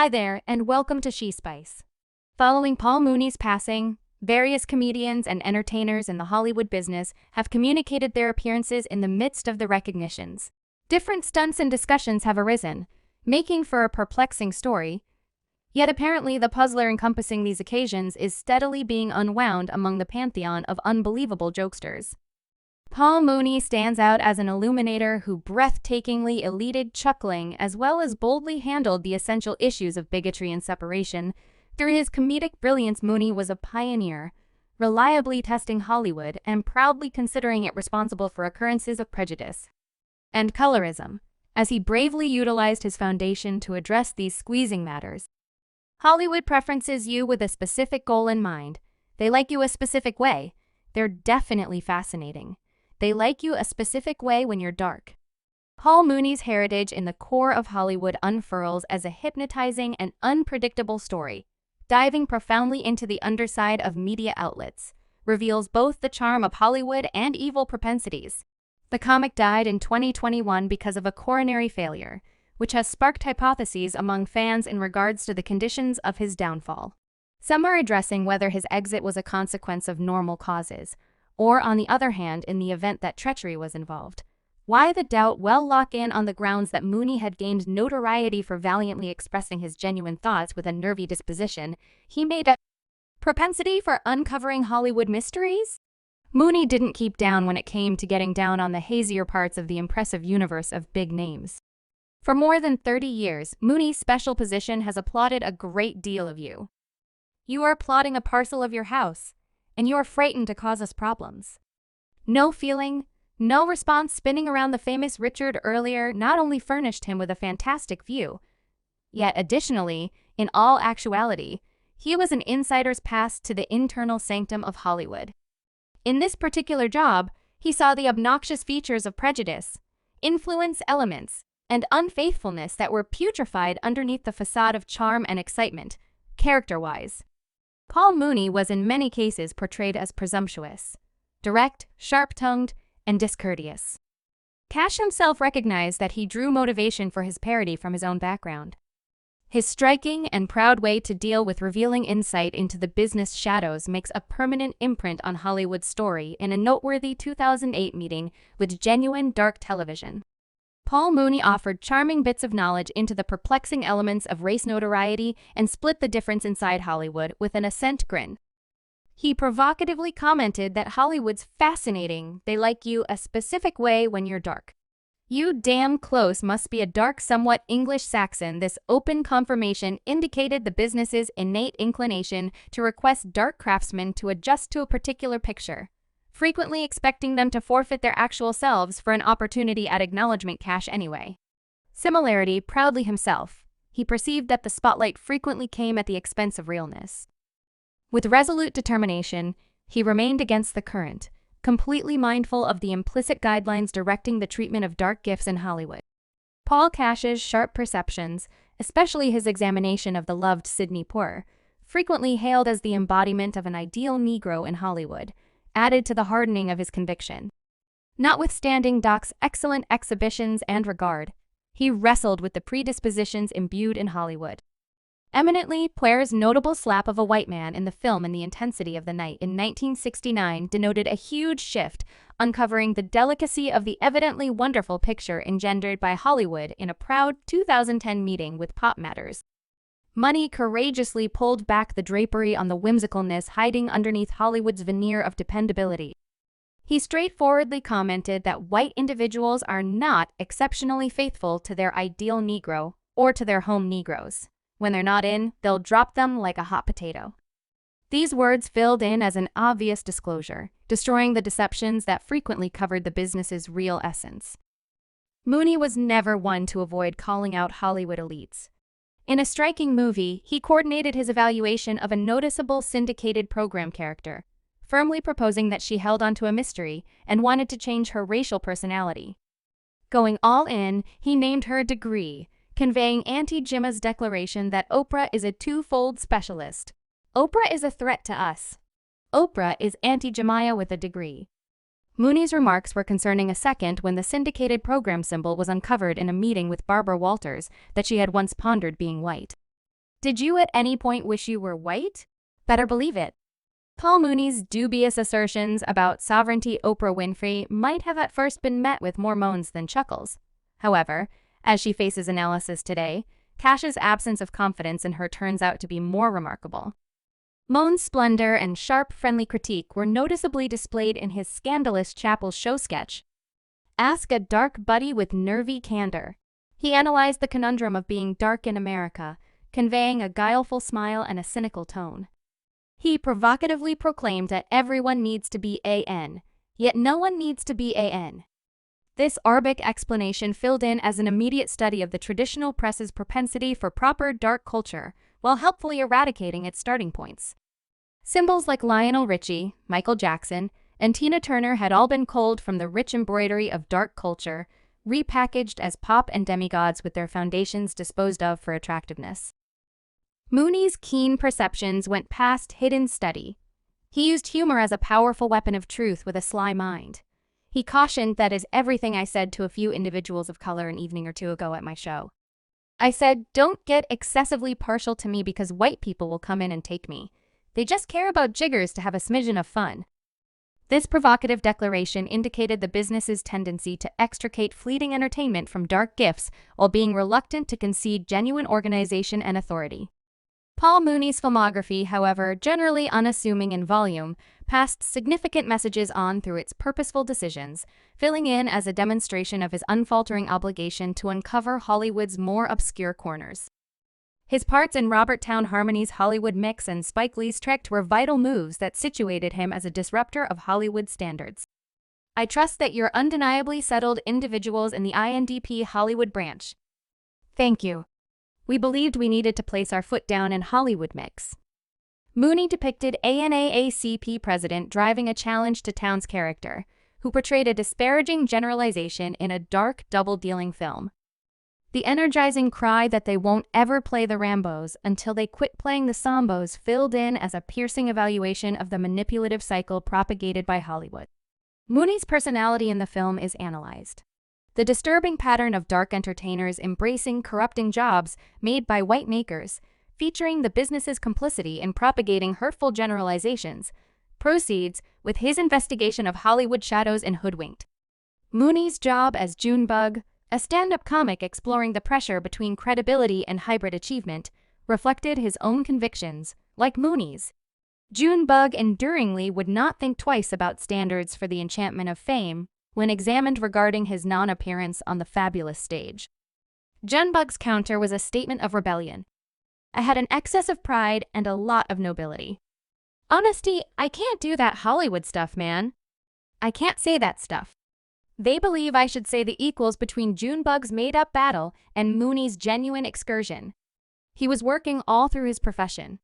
Hi there, and welcome to She Spice. Following Paul Mooney's passing, various comedians and entertainers in the Hollywood business have communicated their appearances in the midst of the recognitions. Different stunts and discussions have arisen, making for a perplexing story. Yet apparently the puzzler encompassing these occasions is steadily being unwound among the pantheon of unbelievable jokesters. Paul Mooney stands out as an illuminator who breathtakingly eluded chuckling as well as boldly handled the essential issues of bigotry and separation. Through his comedic brilliance, Mooney was a pioneer, reliably testing Hollywood and proudly considering it responsible for occurrences of prejudice and colorism, as he bravely utilized his foundation to address these squeezing matters. Hollywood preferences you with a specific goal in mind. They like you a specific way. They're definitely fascinating. They like you a specific way when you're dark. Paul Mooney's heritage in the core of Hollywood unfurls as a hypnotizing and unpredictable story, diving profoundly into the underside of media outlets, reveals both the charm of Hollywood and evil propensities. The comic died in 2021 because of a coronary failure, which has sparked hypotheses among fans in regards to the conditions of his downfall. Some are addressing whether his exit was a consequence of normal causes, or on the other hand, in the event that treachery was involved. Why the doubt? Well, lock in on the grounds that Mooney had gained notoriety for valiantly expressing his genuine thoughts with a nervy disposition. He made a propensity for uncovering Hollywood mysteries. Mooney didn't keep down when it came to getting down on the hazier parts of the impressive universe of big names. For more than 30 years, Mooney's special position has applauded a great deal of you. You are applauding a parcel of your house, and you are frightened to cause us problems. No feeling, no response. Spinning around the famous Richard earlier not only furnished him with a fantastic view, yet additionally, in all actuality, he was an insider's pass to the internal sanctum of Hollywood. In this particular job, he saw the obnoxious features of prejudice, influence elements, and unfaithfulness that were putrefied underneath the facade of charm and excitement, character-wise. Paul Mooney was in many cases portrayed as presumptuous, direct, sharp-tongued, and discourteous. Cash himself recognized that he drew motivation for his parody from his own background. His striking and proud way to deal with revealing insight into the business shadows makes a permanent imprint on Hollywood's story in a noteworthy 2008 meeting with genuine dark television. Paul Mooney offered charming bits of knowledge into the perplexing elements of race notoriety and split the difference inside Hollywood with an assent grin. He provocatively commented that Hollywood's fascinating. They like you a specific way when you're dark. You damn close must be a dark, somewhat English Saxon. This open confirmation indicated the business's innate inclination to request dark craftsmen to adjust to a particular picture, frequently expecting them to forfeit their actual selves for an opportunity at acknowledgement cash anyway. Similarity, proudly himself, he perceived that the spotlight frequently came at the expense of realness. With resolute determination, he remained against the current, completely mindful of the implicit guidelines directing the treatment of dark gifts in Hollywood. Paul Cash's sharp perceptions, especially his examination of the loved Sidney Poitier, frequently hailed as the embodiment of an ideal Negro in Hollywood, added to the hardening of his conviction. Notwithstanding Doc's excellent exhibitions and regard, he wrestled with the predispositions imbued in Hollywood. Eminently, Poirier's notable slap of a white man in the film In the Intensity of the Night in 1969 denoted a huge shift, uncovering the delicacy of the evidently wonderful picture engendered by Hollywood in a proud 2010 meeting with Pop Matters. Money courageously pulled back the drapery on the whimsicalness hiding underneath Hollywood's veneer of dependability. He straightforwardly commented that white individuals are not exceptionally faithful to their ideal Negro or to their home Negroes. When they're not in, they'll drop them like a hot potato. These words filled in as an obvious disclosure, destroying the deceptions that frequently covered the business's real essence. Mooney was never one to avoid calling out Hollywood elites. In a striking movie, he coordinated his evaluation of a noticeable syndicated program character, firmly proposing that she held onto a mystery and wanted to change her racial personality. Going all in, he named her Degree, conveying Auntie Jemma's declaration that Oprah is a twofold specialist. Oprah is a threat to us. Oprah is Auntie Jemima with a degree. Mooney's remarks were concerning a second when the syndicated program symbol was uncovered in a meeting with Barbara Walters that she had once pondered being white. Did you at any point wish you were white? Better believe it. Paul Mooney's dubious assertions about sovereignty Oprah Winfrey might have at first been met with more moans than chuckles. However, as she faces analysis today, Cash's absence of confidence in her turns out to be more remarkable. Moan's splendor and sharp, friendly critique were noticeably displayed in his scandalous Chapel show sketch. Ask a dark buddy with nervy candor. He analyzed the conundrum of being dark in America, conveying a guileful smile and a cynical tone. He provocatively proclaimed that everyone needs to be AN, yet no one needs to be AN. This Arabic explanation filled in as an immediate study of the traditional press's propensity for proper dark culture, while helpfully eradicating its starting points. Symbols like Lionel Richie, Michael Jackson, and Tina Turner had all been culled from the rich embroidery of dark culture, repackaged as pop and demigods with their foundations disposed of for attractiveness. Mooney's keen perceptions went past hidden study. He used humor as a powerful weapon of truth with a sly mind. He cautioned that is everything I said to a few individuals of color an evening or two ago at my show. I said, don't get excessively partial to me because white people will come in and take me. They just care about jiggers to have a smidgen of fun. This provocative declaration indicated the business's tendency to extricate fleeting entertainment from dark gifts while being reluctant to concede genuine organization and authority. Paul Mooney's filmography, however, generally unassuming in volume, passed significant messages on through its purposeful decisions, filling in as a demonstration of his unfaltering obligation to uncover Hollywood's more obscure corners. His parts in Robert Town Harmony's Hollywood Mix and Spike Lee's Tricked were vital moves that situated him as a disruptor of Hollywood standards. I trust that you're undeniably settled individuals in the INDP Hollywood branch. Thank you. We believed we needed to place our foot down in Hollywood Mix. Mooney depicted a NAACP president driving a challenge to Town's character, who portrayed a disparaging generalization in a dark, double-dealing film. The energizing cry that they won't ever play the Rambos until they quit playing the Sambos filled in as a piercing evaluation of the manipulative cycle propagated by Hollywood. Mooney's personality in the film is analyzed. The disturbing pattern of dark entertainers embracing corrupting jobs made by white makers, featuring the business's complicity in propagating hurtful generalizations, proceeds with his investigation of Hollywood shadows and hoodwinked. Mooney's job as Junebug, a stand-up comic exploring the pressure between credibility and hybrid achievement, reflected his own convictions, like Mooney's. Junebug enduringly would not think twice about standards for the enchantment of fame when examined regarding his non-appearance on the fabulous stage. Junebug's counter was a statement of rebellion. I had an excess of pride and a lot of nobility. Honesty, I can't do that Hollywood stuff, man. I can't say that stuff. They believe I should say the equals between Junebug's made-up battle and Mooney's genuine excursion. He was working all through his profession.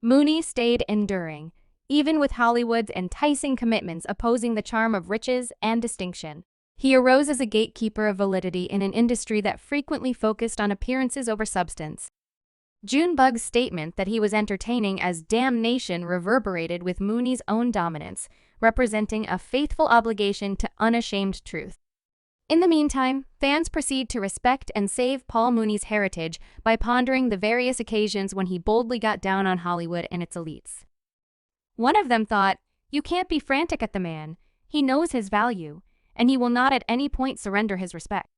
Mooney stayed enduring, even with Hollywood's enticing commitments opposing the charm of riches and distinction. He arose as a gatekeeper of validity in an industry that frequently focused on appearances over substance. Junebug's statement that he was entertaining as damnation reverberated with Mooney's own dominance, representing a faithful obligation to unashamed truth. In the meantime, fans proceed to respect and save Paul Mooney's heritage by pondering the various occasions when he boldly got down on Hollywood and its elites. One of them thought, "You can't be frantic at the man. He knows his value, and he will not at any point surrender his respect."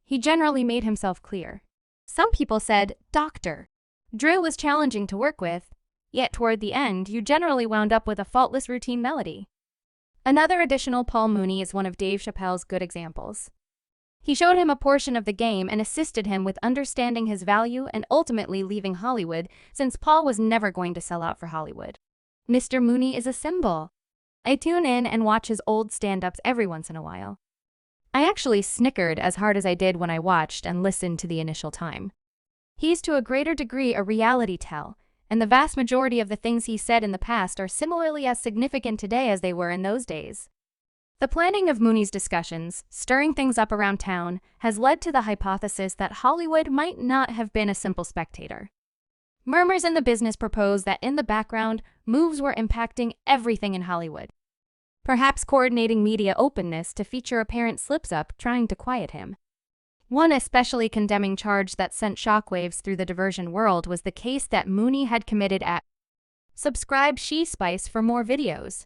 He generally made himself clear. Some people said, "Doctor." Drill was challenging to work with, yet toward the end you generally wound up with a faultless routine melody. Another additional Paul Mooney is one of Dave Chappelle's good examples. He showed him a portion of the game and assisted him with understanding his value and ultimately leaving Hollywood, since Paul was never going to sell out for Hollywood. Mr. Mooney is a symbol. I tune in and watch his old stand-ups every once in a while. I actually snickered as hard as I did when I watched and listened to the initial time. He's to a greater degree a reality tell, and the vast majority of the things he said in the past are similarly as significant today as they were in those days. The planning of Mooney's discussions, stirring things up around town, has led to the hypothesis that Hollywood might not have been a simple spectator. Murmurs in the business propose that in the background, moves were impacting everything in Hollywood. Perhaps coordinating media openness to feature apparent slips-up trying to quiet him. One especially condemning charge that sent shockwaves through the diversion world was the case that Mooney had committed at. Subscribe She Spice for more videos.